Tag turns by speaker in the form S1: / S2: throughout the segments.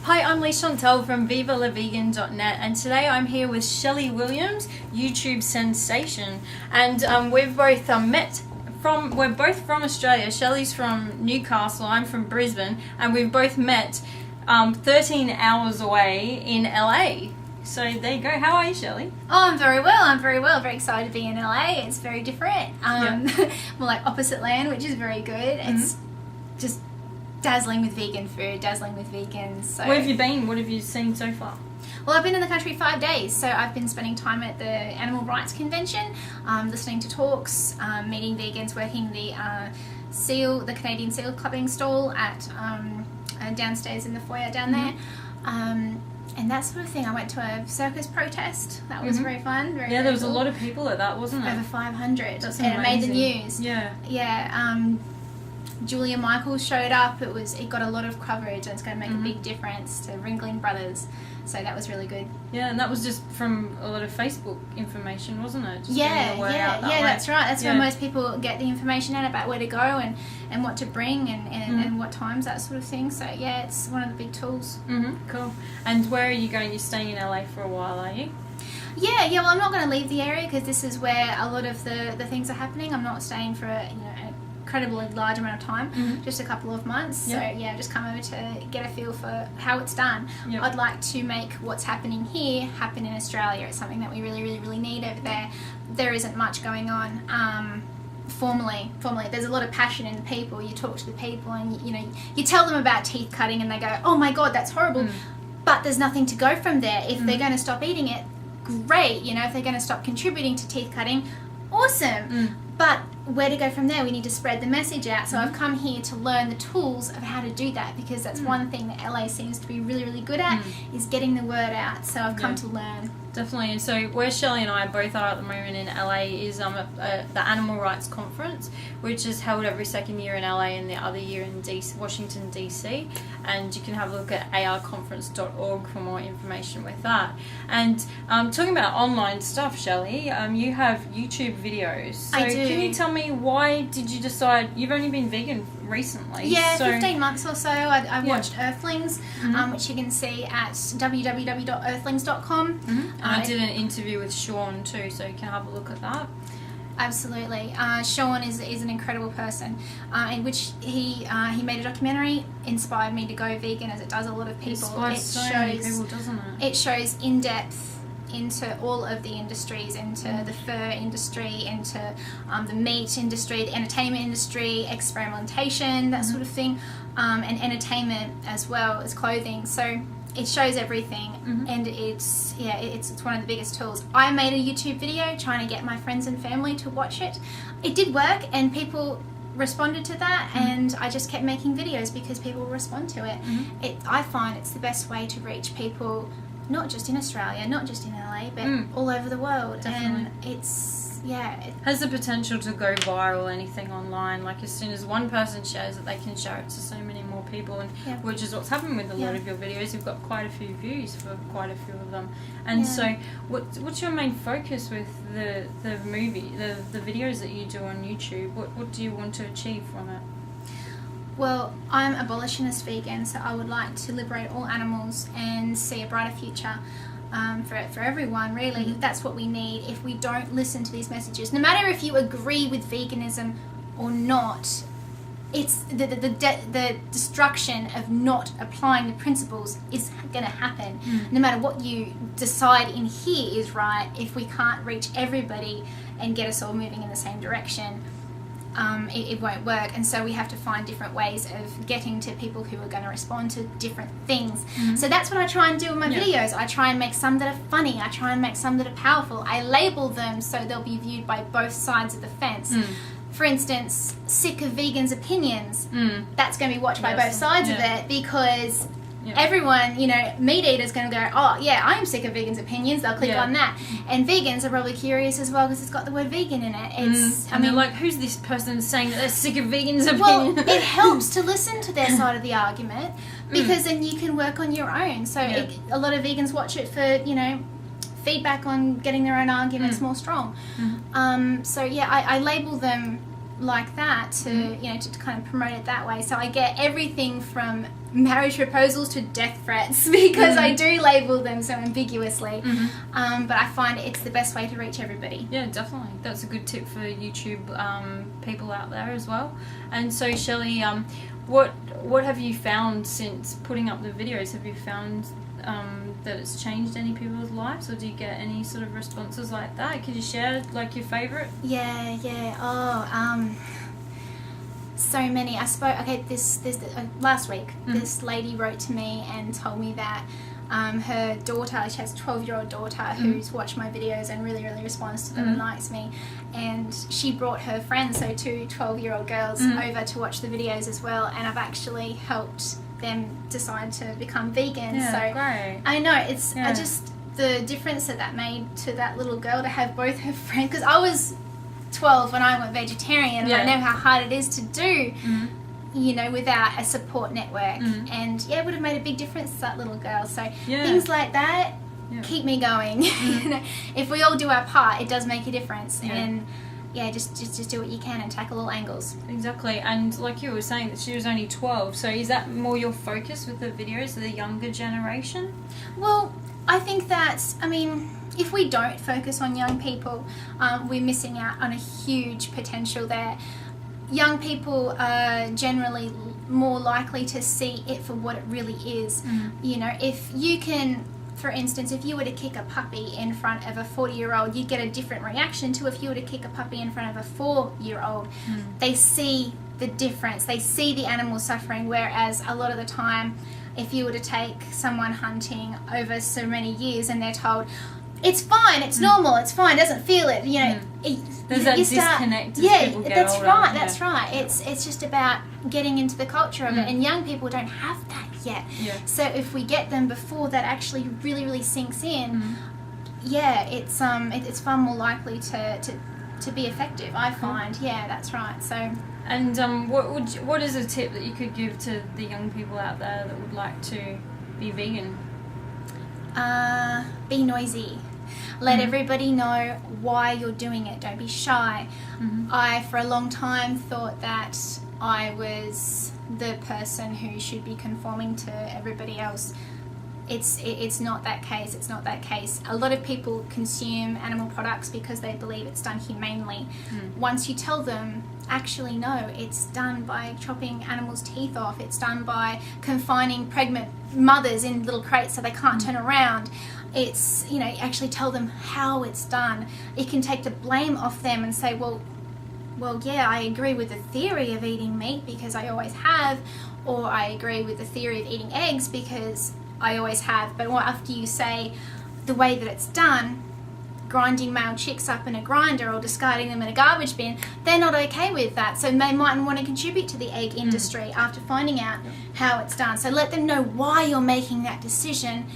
S1: Hi, I'm Leigh-Chantelle from VivaLaVegan.net, and today I'm here with Shelley Williams, YouTube sensation, and we've both we're both from Australia. Shelley's from Newcastle, I'm from Brisbane, and we've both met 13 hours away in LA. So there you go. How are you, Shelley?
S2: Oh, I'm very well. Very excited to be in LA. It's very different. More like opposite land, which is very good. It's just dazzling with vegan food, dazzling with vegans. So,
S1: where have you been? What have you seen so far?
S2: Well, I've been in the country 5 days, so I've been spending time at the Animal Rights Convention, listening to talks, meeting vegans, working the Canadian Seal Clubbing stall at downstairs in the foyer down there. And that sort of thing. I went to a circus protest. That was very fun. Very
S1: there was
S2: cool.
S1: a lot of people at that, wasn't it?
S2: Over 500.
S1: That's
S2: and
S1: amazing.
S2: It made the news.
S1: Yeah.
S2: Julia Michaels showed up. It got a lot of coverage, and it's going to make a big difference to Ringling Brothers. So that was really good.
S1: Yeah, and that was just from a lot of Facebook information, wasn't it? Just
S2: Yeah, that's right. That's where most people get the information out about where to go and what to bring and what times, that sort of thing. So yeah, it's one of the big tools.
S1: Cool. And where are you going? You're staying in LA for a while, are you?
S2: Yeah. Well, I'm not going to leave the area because this is where a lot of the things are happening. I'm not staying for an incredibly large amount of time, just a couple of months. So yeah, just come over to get a feel for how it's done. I'd like to make what's happening here happen in Australia. It's something that we really need over there. There isn't much going on formally. There's a lot of passion in the people. You talk to the people and you tell them about teeth cutting and they go, oh my god, that's horrible. But there's nothing to go from there. If they're going to stop eating it, great. If they're going to stop contributing to teeth cutting, awesome. But where to go from there? We need to spread the message out. So I've come here to learn the tools of how to do that, because that's one thing that LA seems to be really good at, is getting the word out. So I've come to learn.
S1: Definitely. And so where Shelley and I both are at the moment in LA is at the Animal Rights Conference, which is held every second year in LA and the other year in Washington DC. And you can have a look at arconference.org for more information with that. And talking about online stuff, Shelley, you have YouTube videos. So
S2: I do.
S1: Can you tell me, why did you decide, you've only been vegan recently?
S2: Yeah, 15 months or so. I watched Earthlings, which you can see at www.earthlings.com.
S1: And I did an interview with Sean too, so you can have a look at that.
S2: Absolutely. Sean is an incredible person, in which he made a documentary, inspired me to go vegan, as it does a lot of people.
S1: It so many people, doesn't it?
S2: It shows in depth into all of the industries, into the fur industry, into the meat industry, the entertainment industry, experimentation, that sort of thing, and entertainment as well as clothing. So it shows everything, and it's one of the biggest tools. I made a YouTube video trying to get my friends and family to watch it. It did work, and people responded to that, and I just kept making videos because people respond to it. I find it's the best way to reach people, not just in Australia, not just in LA, but all over the world.
S1: Definitely.
S2: And it's
S1: it has the potential to go viral, anything online. Like, as soon as one person shares it, they can share it to so many more people, and which is what's happened with a lot of your videos. You've got quite a few views for quite a few of them. And so what's your main focus with the videos that you do on YouTube? What do you want to achieve from it?
S2: Well, I'm abolitionist vegan, so I would like to liberate all animals and see a brighter future for everyone, really. That's what we need. If we don't listen to these messages, no matter if you agree with veganism or not, it's the destruction of not applying the principles is going to happen. No matter what you decide in here is right, if we can't reach everybody and get us all moving in the same direction, it won't work. And so we have to find different ways of getting to people who are going to respond to different things. So that's what I try and do in my videos. I try and make some that are funny. I try and make some that are powerful. I label them so they'll be viewed by both sides of the fence. For instance, sick of vegans' opinions. That's going to be watched by both sides of it, because everyone, meat eaters going to go, oh yeah, I'm sick of vegans' opinions. They'll click on that. And vegans are probably curious as well, because it's got the word vegan in it.
S1: They're like, who's this person saying that they're sick of vegans' opinions?
S2: Well, it helps to listen to their side of the argument, because then you can work on your own. So a lot of vegans watch it for, feedback on getting their own arguments more strong. So yeah, I label them like that to you know, to kind of promote it that way. So I get everything from marriage proposals to death threats because I do label them so ambiguously. But I find it's the best way to reach everybody.
S1: Yeah, definitely. That's a good tip for YouTube people out there as well. And so, Shelley, what have you found since putting up the videos? Have you found that it's changed any people's lives, or do you get any sort of responses like that? Could you share like your favourite?
S2: Yeah. So many. I spoke. Okay, this last week, this lady wrote to me and told me that her daughter, she has a 12-year-old daughter who's watched my videos and really responds to them and likes me, and she brought her friends, so 2 12-year-old girls, over to watch the videos as well, and I've actually helped them decide to become vegan.
S1: Yeah,
S2: so
S1: great.
S2: I know it's I just the difference that made to that little girl to have both her friends, because I was 12 when I went vegetarian, and I know how hard it is to do, you know, without a support network, and it would have made a big difference to that little girl. So things like that keep me going. You know, if we all do our part, it does make a difference, and just do what you can and tackle all angles.
S1: Exactly. And like you were saying, that she was only 12, so is that more your focus with the videos of the younger generation?
S2: Well, I think that's, I mean, if we don't focus on young people, we're missing out on a huge potential there. Young people are generally more likely to see it for what it really is. You know, if you can, for instance, if you were to kick a puppy in front of a 40-year-old, you'd get a different reaction to if you were to kick a puppy in front of a 4-year-old. They see the difference. They see the animal suffering, whereas a lot of the time, if you were to take someone hunting over so many years and they're told, it's fine, it's normal, it's fine, doesn't feel it, you know.
S1: There's that disconnect as people get older.
S2: That's right. It's just about getting into the culture of it, and young people don't have that yet. So if we get them before that actually really sinks in, it's far more likely to be effective, I find. Yeah, that's right. So.
S1: And what is a tip that you could give to the young people out there that would like to be vegan?
S2: Be noisy. Let everybody know why you're doing it. Don't be shy. I, for a long time, thought that I was the person who should be conforming to everybody else. It's not that case. It's not that case. A lot of people consume animal products because they believe it's done humanely. Once you tell them, actually no, it's done by chopping animals' teeth off. It's done by confining pregnant mothers in little crates so they can't turn around. It's, you know, actually tell them how it's done. It can take the blame off them and say, well, yeah, I agree with the theory of eating meat because I always have, or I agree with the theory of eating eggs because I always have. But after you say the way that it's done, grinding male chicks up in a grinder or discarding them in a garbage bin, they're not okay with that. So they mightn't want to contribute to the egg industry after finding out how it's done. So let them know why you're making that decision.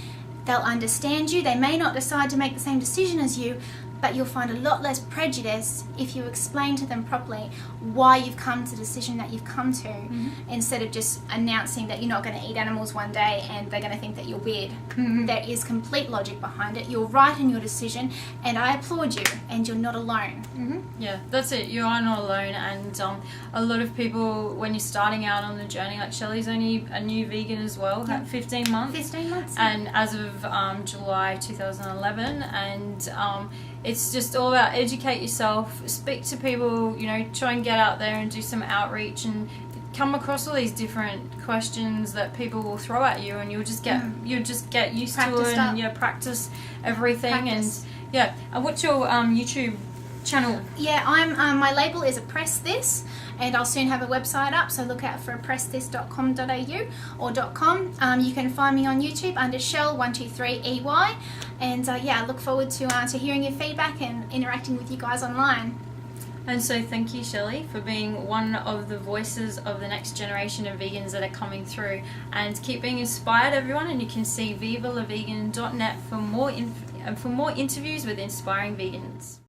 S2: They'll understand you. They may not decide to make the same decision as you, but you'll find a lot less prejudice if you explain to them properly why you've come to the decision that you've come to, instead of just announcing that you're not going to eat animals one day and they're going to think that you're weird. There is complete logic behind it. You're right in your decision, and I applaud you, and you're not alone.
S1: Yeah, that's it. You are not alone, and a lot of people, when you're starting out on the journey, like Shelley's only a new vegan as well, 15 months.
S2: 15 months.
S1: And as of July 2011, and it's just all about educate yourself, speak to people, you know, try and get out there and do some outreach and come across all these different questions that people will throw at you, and you'll just get used to it and practice everything. And what's your YouTube channel?
S2: I'm my label is Oppress This, and I'll soon have a website up, so look out for oppressthis.com.au or .com. You can find me on YouTube under Shell123EY, and I look forward to hearing your feedback and interacting with you guys online.
S1: And so thank you, Shelley, for being one of the voices of the next generation of vegans that are coming through, and keep being inspired, everyone. And you can see vivalavegan.net for more interviews with inspiring vegans.